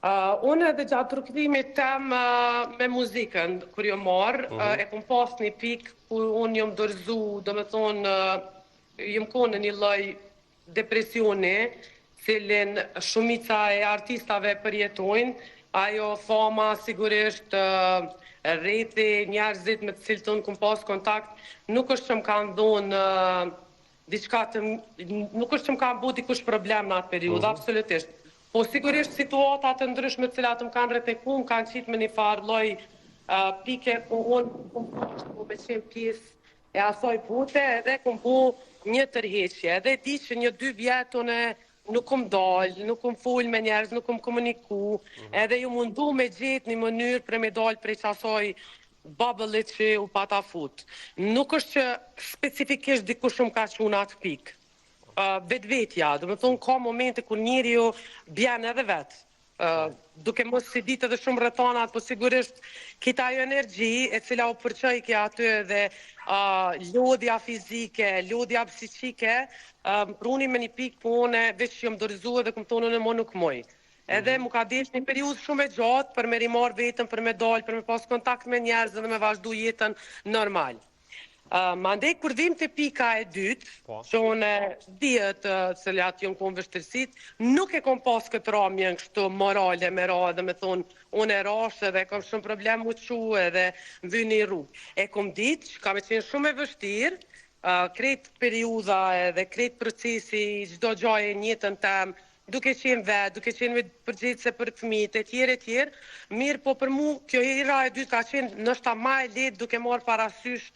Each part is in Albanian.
Unë edhe gjatë rukëtimit tem me muzikën, kër jo marë, e kom pas një pikë ku unë jom dorëzu, do me thonë, jom konë në një lloj depresioni, cilin shumica e artistave përjetojnë, ajo fama sigurisht rreti, njerëzit me të cilët unë kom pas kontakt, nuk është që më kanë dhonë nuk është që më kanë bu dikush problem në atë periudhë, absolutisht. Po sigurisht situatat të ndryshme të cilat më kanë rreteku, më kanë qitë me një farë lloj pike ku unë kom me qenë pjesë e asoj pute edhe kom bu një tërheqje. Edhe di që 1-2 vjetë unë nuk kom dalë, nuk kom full me njerëz, nuk kom komuniku, edhe ju mundu me gjetë një mënyrë për me dalë prej qasoj bubble-it që u pata fut. Nuk është që specifikisht dikush më ka quna atë pikë. Vetvetja, do me thonë ka momente kur njeri ju bjen edhe vetë. Duke mos si ditë edhe shumë rëtanat, po sigurisht kita jo energji e cila u përqoj kja aty edhe lodhja fizike, lodhja psiqike, pruni me një pikë po une veç që jom dorëzu edhe këmë tonë në mo nuk moj. Edhe mu ka desh një periudhë shumë e gjatë për me rimar vetën, për me dalë, për me pas kontakt me njerëz dhe me vazhdu jetën normal. Mandej, kur vim të pika e dytë, që unë dhjetë cilat jënë konë vështërsit, nuk e kom pas këtë ramjën kështu morale me ra dhe me thonë, unë e rashë dhe kom shumë problem u qu edhe vy një rrugë. E kom ditë që ka me qenë shumë e vështirë, kretë periudha edhe kretë procesi, gjdo gjaj e njëtën temë, duke qenë vetë, duke qenë me përgjithse për fëmijët e tjerë, mirë po për mu, kjo hera e dytë ka qenë nështë ta ma e letë duke marë parasysh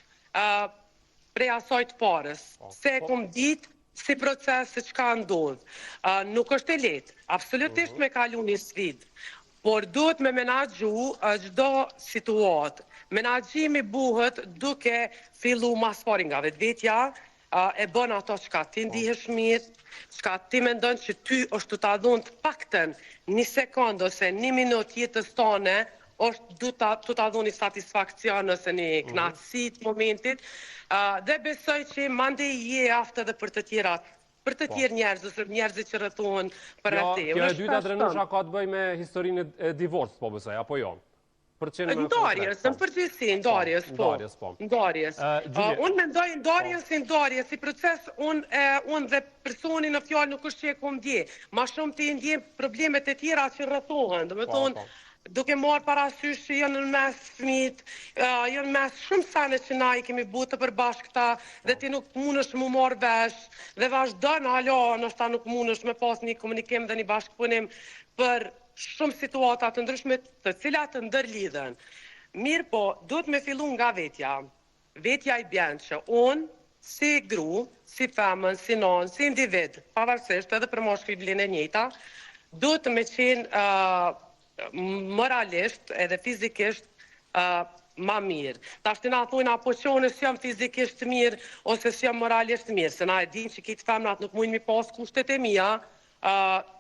prej asaj të parës. Se kom ditë si proces se çka ndodhë. Nuk është e letë, absolutisht me kalu një sfidë, por duhet me menaxhu çdo situatë. Menaxhimi buhet duke fillu mas pari nga vetvetja, e bën ato çka ti ndihesh mirë, çka ti mendon që ty është të ta dhonë të paktën 1 sekondë ose 1 minutë jetës tone, është du të ta dhoni satisfakcion ose një knatësi të momentit, dhe besoj që mande i je aftë edhe për të tjerë njerëz, ose njerëzit që rrëtohen për atë. Kjo e dyta Drenusha ka të bëj me historinë e divorcit, po besoj, apo jo? Ndarjes, në përgjithsi, ndarjes, po. Ndarjes. Unë mendoj ndarjes, si proces, unë dhe personi në fjallë nuk është që e kom dje. Ma shumë të i ndje problemet e tjera që rrëtohen, dhe me thonë, duke marë parasysh që jënë në mes fëmijët, jënë në mes shumë sene që na i kemi butë për bashkëta dhe ti nuk munësh mu marë vesh dhe vazhdojnë alo nështë ta nuk munësh me pas një komunikim dhe një bashkëpunim për shumë situatat të ndryshme të cilat të ndërlidhen. Mirë po, duhet me fillu nga vetja. Vetja i bjenë që unë, si gru, si femën, si nonë, si individ, pavarësisht edhe për moshkullin e njëjta, duhet me qenë moralisht edhe fizikisht ma mirë. Ta shtina thujna, po që unë s'jam fizikisht mirë ose s'jam moralisht mirë, se na e din që kitë femnat nuk mujnë mi pas kushtet e mija,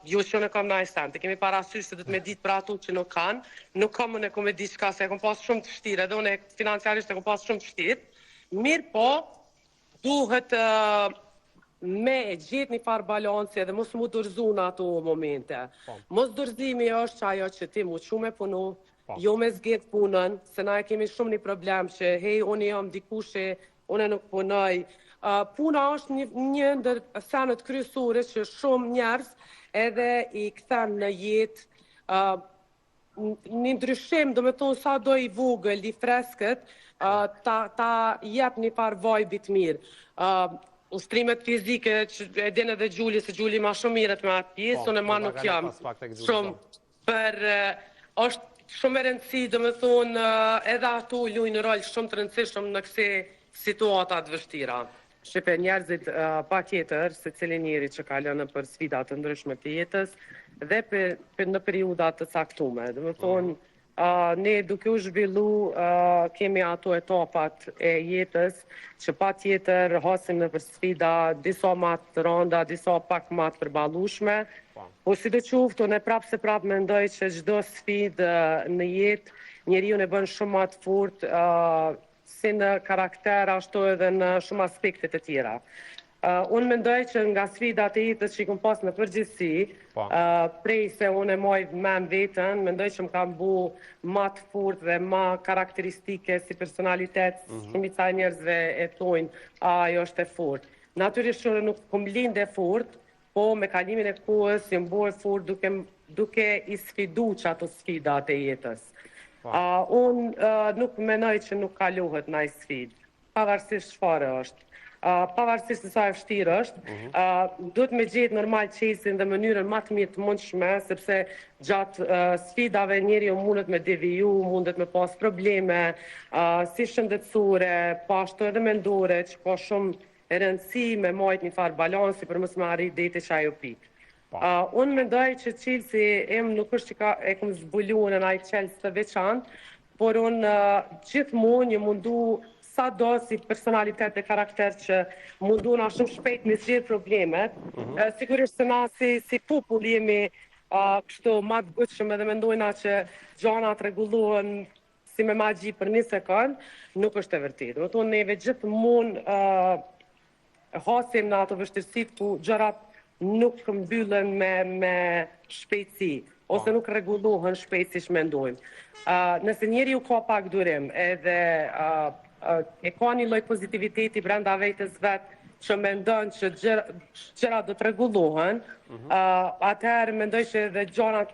jo që unë e kam na e sente, kemi parasysh se du të me ditë për ato që nuk kanë, nuk kam unë e kom e ditë shka se e kom pas shumë të shtirë, edhe unë e financiarisht e kom pas shumë të shtirë, mirë po, duhet me gjithë një farë balansi edhe mos mu dorëzu në ato momente. Mos dorëzimi është që ajo që ti mu që me punu, jo me zgjetë punën, se na e kemi shumë një problem që hej, unë jam dikushe, unë nuk punoj. Puna është një ndër senet kryesore që shumë njerëz edhe i kthen në jetë një ndryshim, do me thonë sa do i vogël, i freskët, ta jep një farë vajbit mirë. Ushtrimet fizike, që e din edhe Gjuli, se Gjuli ma shumë mirët me atë pjesë, unë e ma nuk jam shumë për, është shumë e rëndësi, do me thonë, edhe ato lujnë rol shumë të rëndësishëm në këse situatat vështira. Shqipe njerëzit pa tjetër, se cili njeri që kalën për sfidat të ndryshme të jetës, dhe në periudat të caktume. Do me thonë, ne duke u zhvillu kemi ato etapat e jetës që pa tjetër hasim në për sfida disa matë të randa, disa pak matë përbalushme, po si të quftë, unë e prapë se prapë mendoj që gjdo sfidë në jetë njeri unë e bën shumë matë furt si në karakter ashtu edhe në shumë aspektet e tjera. Unë mendoj që nga sfidat e jetës që i kom pas në përgjithësi, prej se unë e moj men vetën, mendoj që më kam bu ma të furt dhe ma karakteristike si personalitet, shumica e njerëzve e thojnë, ajo është e furt. Natyrisht që nuk kom lindë e furt, po me kalimin e kohës jam bu e furt duke i sfidu që ato sfidat e jetës. Unë nuk menoj që nuk kalohet na i sfid, pavarësisht çfarë është. Pavarësisht se sa e vështirë është, duhet me gjetë normal qesin dhe mënyrën më të mirë të mundshme, sepse gjatë sfidave njeriu mundet me deviju, mundet me pas probleme, si shëndetësore, po ashtu edhe mendore, që ka shumë e rëndësi me majt një farë balansi për mos me arrit deti që ajo pikë. Unë mendoj që qilësi im nuk është që e kom zbulu në ai qelës të veçantë, por unë gjithmonë një mundu sa do si personalitet dhe karakter që mundu na shumë shpejt me zgjedh problemet. Sigurisht se na si popull jemi kështu ma të gutshëm edhe mendojna që gjanat rregullohen si me magji për një sekond, nuk është e vërtetë. Do të thonë neve gjithmonë hasim në ato vështirësit ku gjërat nuk mbyllen me shpejtësi, ose nuk rregullohen shpejt si mendojmë. Nëse njeriu ka pak durim edhe e ka një lloj pozitiviteti brenda vetes vet që mendon që gjërat do të rregullohen, atëherë mendoj që edhe gjërat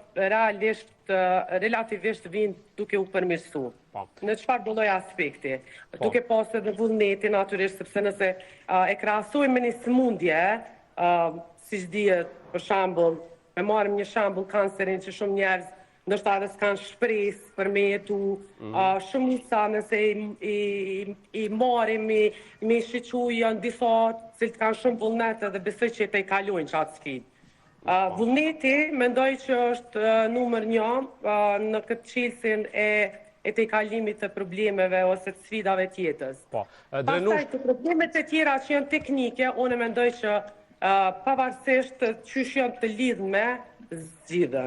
relativisht vinë duke u përmirësu. Në çfarë do lloj aspekti, duke pas edhe vullneti natyrisht, sepse nëse e krahasojmë me një sëmundje, siç dihet, për shembull, me marrim një shembull kancerin që shumë njerëz ndoshta edhe s'kan shpresë për me jetu, shumica nëse i marrim, me shiqu janë disa cilët kanë shumë vullnet dhe besoj që te i kalojnë qatë sfidë. Vullneti mendoj që është numër 1 në këtë çelësin e te i kalimit të problemeve ose të sfidave të jetës. Pastaj të problemet e tjera që janë teknike, unë mendoj që pavarësisht çysh janë të lidhme, zgjidhen.